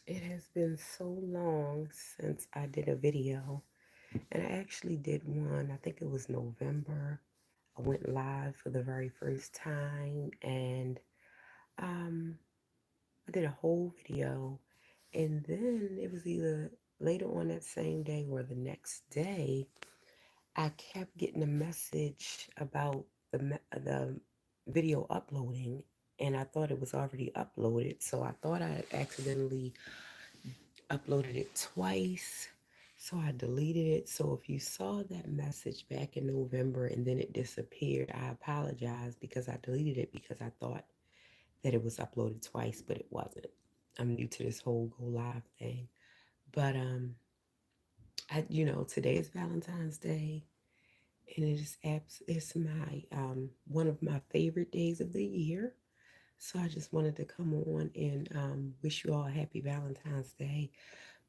It has been so long since I did a video, and I actually did one. I think it was November. I went live for the very first time, and um, I did a whole video. And then it was either later on that same day or the next day, I kept getting a message about the video uploading, and I thought it was already uploaded. So I thought I accidentally uploaded it twice. So I deleted it. So if you saw that message back in November and then it disappeared, I apologize because I deleted it because I thought that it was uploaded twice, but it wasn't. I'm new to this whole go live thing. But today is Valentine's Day, and it's my one of my favorite days of the year. So I just wanted to come on and wish you all a happy Valentine's Day.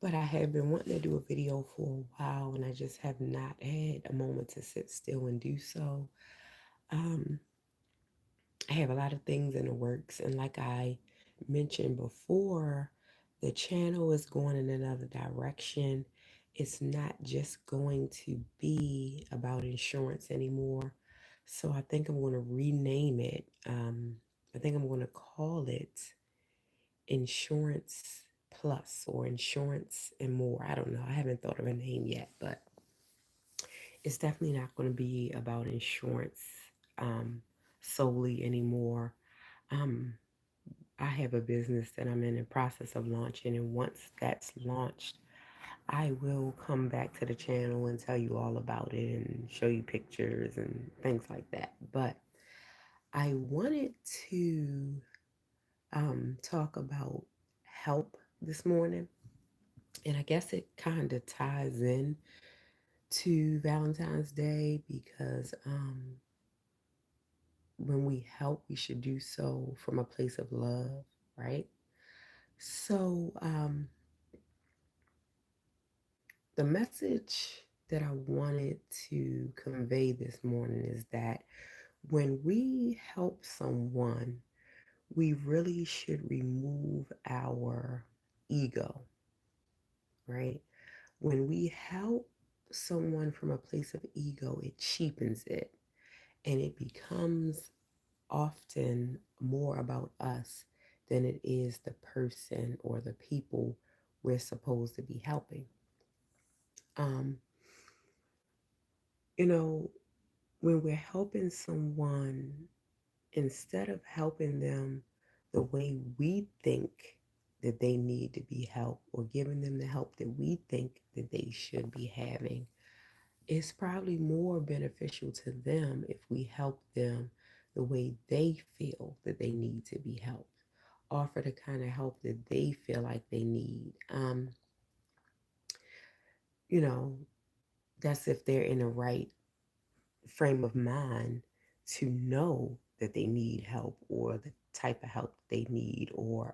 But I have been wanting to do a video for a while, and I just have not had a moment to sit still and do so. Um, I have a lot of things in the works, and like I mentioned before, the channel is going in another direction. It's not just going to be about insurance anymore. So I think I'm going to rename it. I think I'm going to call it Insurance Plus or Insurance and More. I don't know. I haven't thought of a name yet, but it's definitely not going to be about insurance um, solely anymore. Um, I have a business that I'm in the process of launching, and once that's launched, I will come back to the channel and tell you all about it and show you pictures and things like that. But I wanted to talk about help this morning, and I guess it kind of ties in to Valentine's Day because when we help, we should do so from a place of love, right? So, the message that I wanted to convey this morning is that when we help someone, we really should remove our ego, right? When we help someone from a place of ego, it cheapens it and it becomes often more about us than it is the person or the people we're supposed to be helping. Um, you know, when we're helping someone, instead of helping them the way we think that they need to be helped or giving them the help that we think that they should be having, it's probably more beneficial to them if we help them the way they feel that they need to be helped. Offer the kind of help that they feel like they need. You know, that's if they're in the right frame of mind to know that they need help or the type of help they need, or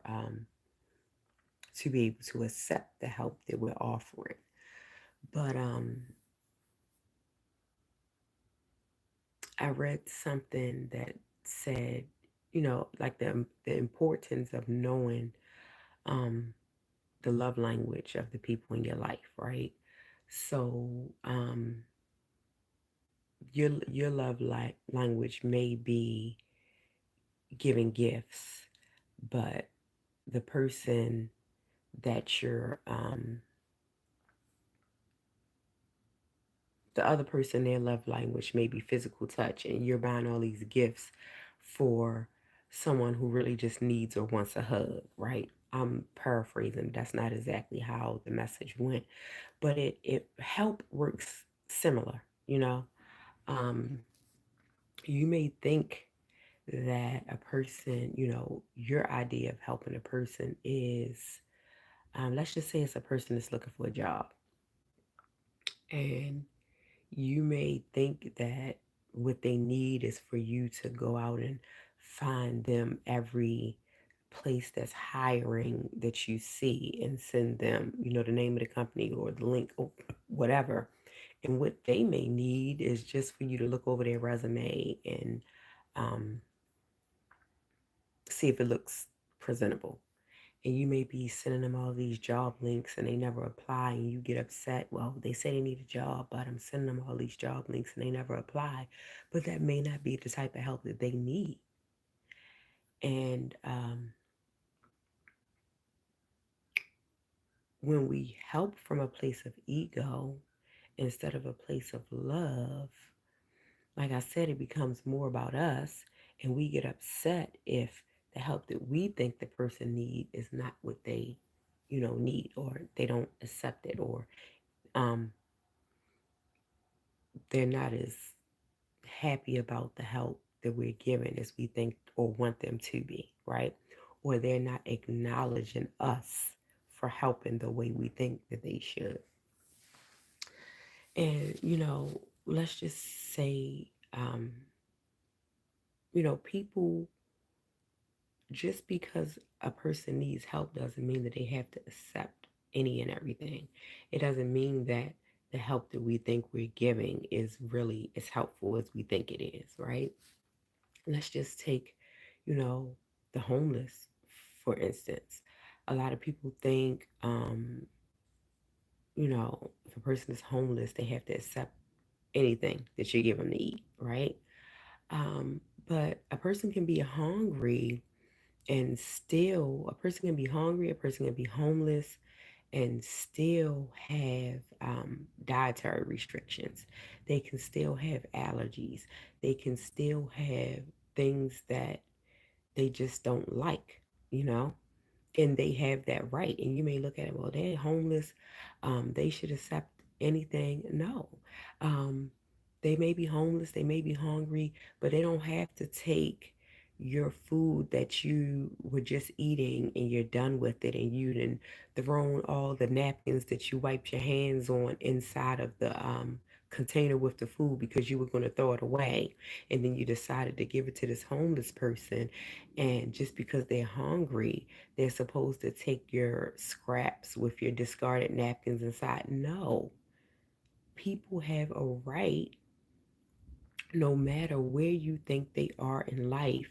to be able to accept the help that we're offering. But I read something that said, like the importance of knowing um, the love language of the people in your life, right? So your language may be giving gifts, but the person that the other person, their love language may be physical touch, and you're buying all these gifts for someone who really just needs or wants a hug, right? I'm paraphrasing. That's not exactly how the message went, but it help works similar, you know. Um, you may think that a person, your idea of helping a person is, let's just say it's a person that's looking for a job, and you may think that what they need is for you to go out and find them every place that's hiring that you see and send them, the name of the company or the link or whatever. And what they may need is just for you to look over their resume and um, see if it looks presentable. and you may be sending them all these job links and they never apply, and you get upset. Well, they say they need a job, but I'm sending them all these job links and they never apply. But that may not be the type of help that they need. And when we help from a place of ego instead of a place of love, like I said, it becomes more about us, and we get upset if the help that we think the person need is not what they, need, or they don't accept it, or um, they're not as happy about the help that we're giving as we think or want them to be, right? Or they're not acknowledging us for helping the way we think that they should. And, let's just say, people, just because a person needs help doesn't mean that they have to accept any and everything. It doesn't mean that the help that we think we're giving is really as helpful as we think it is, right? Let's just take, you know, the homeless, for instance. A lot of people think, if a person is homeless, they have to accept anything that you give them to eat, right? But a person can be hungry and still, a person can be hungry, a person can be homeless, and still have dietary restrictions. They can still have allergies. They can still have things that they just don't like, you know? And they have that right. And you may look at it, well, they're homeless. They should accept anything. No. Um, they may be homeless, they may be hungry, but they don't have to take your food that you were just eating and you're done with it, and you done thrown all the napkins that you wiped your hands on inside of the container with the food because you were going to throw it away, and then you decided to give it to this homeless person, and just because they're hungry they're supposed to take your scraps with your discarded napkins inside. No, people have a right, no matter where you think they are in life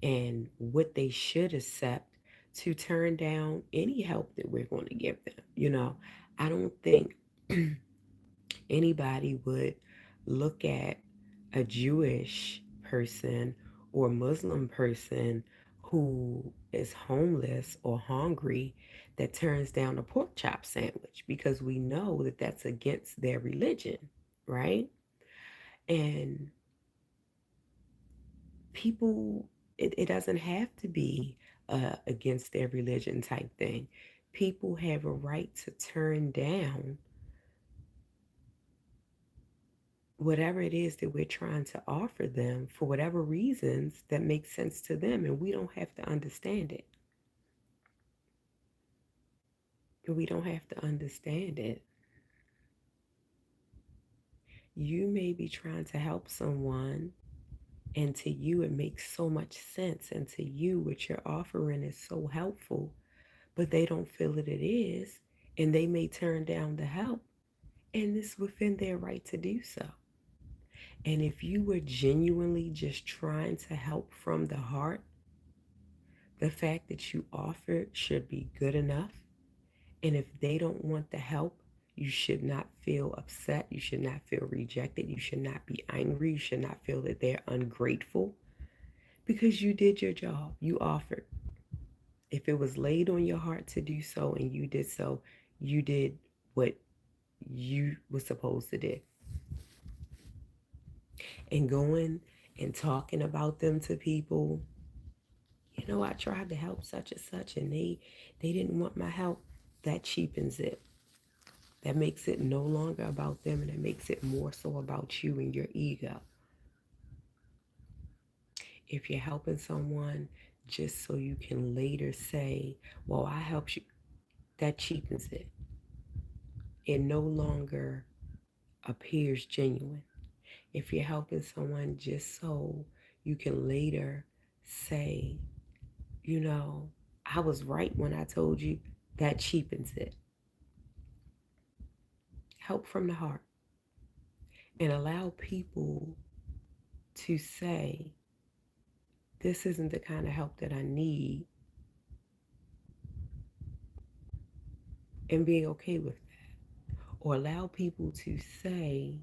and what they should accept, to turn down any help that we're going to give them. I don't think anybody would look at a Jewish person or Muslim person who is homeless or hungry that turns down a pork chop sandwich, because we know that that's against their religion, right? And people, it doesn't have to be against their religion type thing. People have a right to turn down whatever it is that we're trying to offer them for whatever reasons that make sense to them, and we don't have to understand it. We don't have to understand it. You may be trying to help someone, and to you it makes so much sense, and to you what you're offering is so helpful, but they don't feel that it is, and they may turn down the help, and it's within their right to do so. And if you were genuinely just trying to help from the heart, the fact that you offered should be good enough. And if they don't want the help, you should not feel upset. You should not feel rejected. You should not be angry. You should not feel that they're ungrateful, because you did your job. You offered. If it was laid on your heart to do so and you did so, you did what you were supposed to do. And going and talking about them to people, I tried to help such and such and they didn't want my help, that cheapens it. That makes it no longer about them, and it makes it more so about you and your ego. If you're helping someone just so you can later say, well, I helped you, that cheapens it. It no longer appears genuine. If you're helping someone just so you can later say, I was right when I told you, that cheapens it. Help from the heart, and allow people to say, this isn't the kind of help that I need, and being okay with that. Or allow people to say,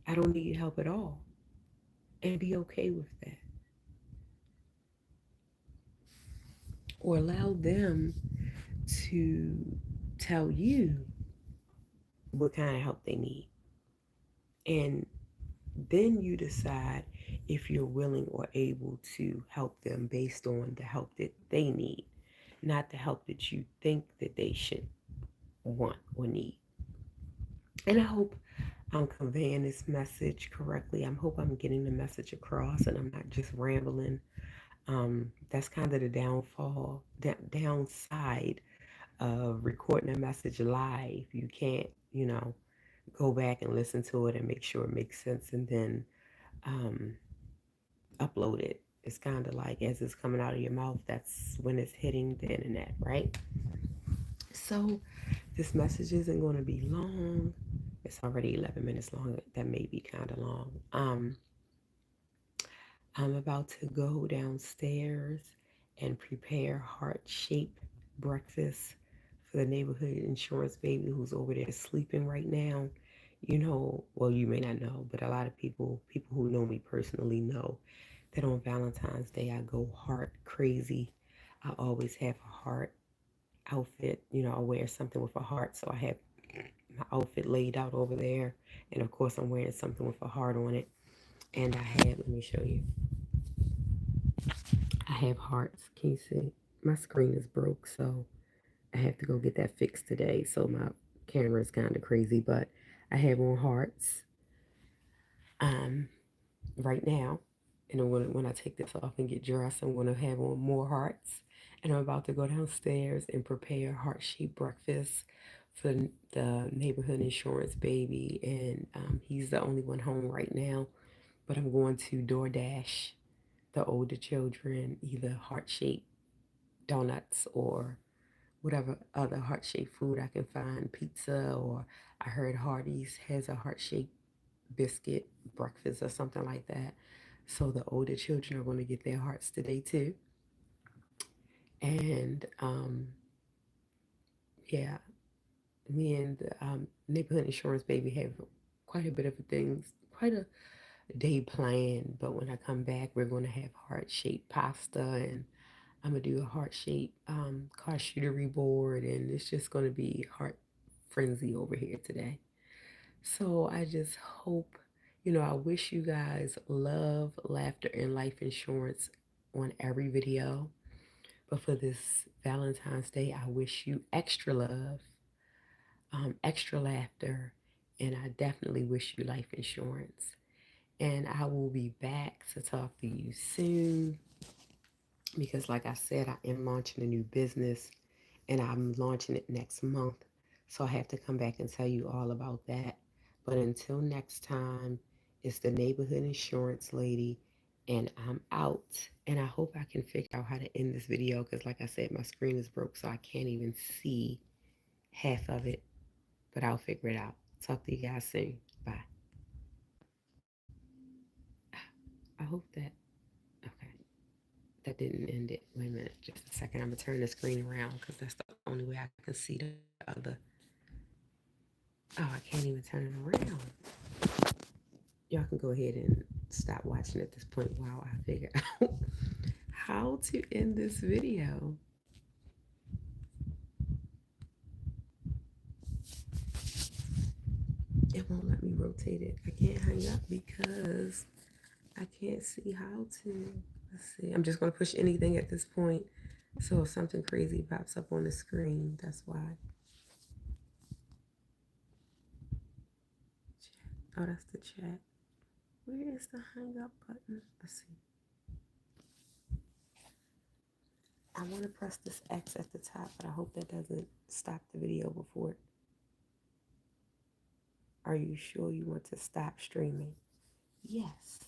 I don't need help at all, and be okay with that. Or allow them to tell you what kind of help they need. And then you decide if you're willing or able to help them based on the help that they need, not the help that you think that they should want or need. And I hope I'm conveying this message correctly. I hope I'm getting the message across and I'm not just rambling. That's kind of the downside of recording a message live. You can't, go back and listen to it and make sure it makes sense and then um, upload it. It's kind of like as it's coming out of your mouth, that's when it's hitting the internet, right? So this message isn't going to be long. It's already 11 minutes long. That may be kind of long. I'm about to go downstairs and prepare heart-shaped breakfast for the neighborhood insurance baby who's over there sleeping right now. Well, you may not know, but a lot of people who know me personally know that on Valentine's Day I go heart crazy. I always have a heart outfit. I wear something with a heart, so I have my outfit laid out over there, and of course I'm wearing something with a heart on it. And I have, let me show you. I have hearts. Can you see? My screen is broke, so I have to go get that fixed today. So my camera is kind of crazy, but I have on hearts um, right now. And when I take this off and get dressed, I'm going to have on more hearts. And I'm about to go downstairs and prepare heart-shaped breakfast for the neighborhood insurance baby. And he's the only one home right now. But I'm going to DoorDash the older children either heart-shaped donuts or whatever other heart-shaped food I can find, pizza, or I heard Hardee's has a heart-shaped biscuit breakfast or something like that. So the older children are going to get their hearts today too. And yeah, me and the neighborhood insurance baby have quite a bit of things, quite a day planned. But when I come back, we're going to have heart-shaped pasta and I'm gonna do a heart-shaped charcuterie board, and it's just gonna be heart frenzy over here today. So I just hope, I wish you guys love, laughter, and life insurance on every video. But for this Valentine's Day, I wish you extra love, extra laughter, and I definitely wish you life insurance. And I will be back to talk to you soon because, like I said, I am launching a new business and I'm launching it next month. So I have to come back and tell you all about that. But until next time, it's the neighborhood insurance lady, and I'm out. And I hope I can figure out how to end this video because, like I said, my screen is broke, so I can't even see half of it. But I'll figure it out. Talk to you guys soon. Bye. I hope that. Okay. That didn't end it. Wait a minute. Just a second. I'm going to turn the screen around because that's the only way I can see the other. Oh, I can't even turn it around. Y'all can go ahead and stop watching at this point while I figure out how to end this video. It won't let me rotate it. I can't hang up because I can't see how to. Let's see. I'm just going to push anything at this point. So if something crazy pops up on the screen, that's why. Oh, that's the chat. Where is the hang up button? Let's see. I want to press this X at the top, but I hope that doesn't stop the video before it. Are you sure you want to stop streaming? Yes.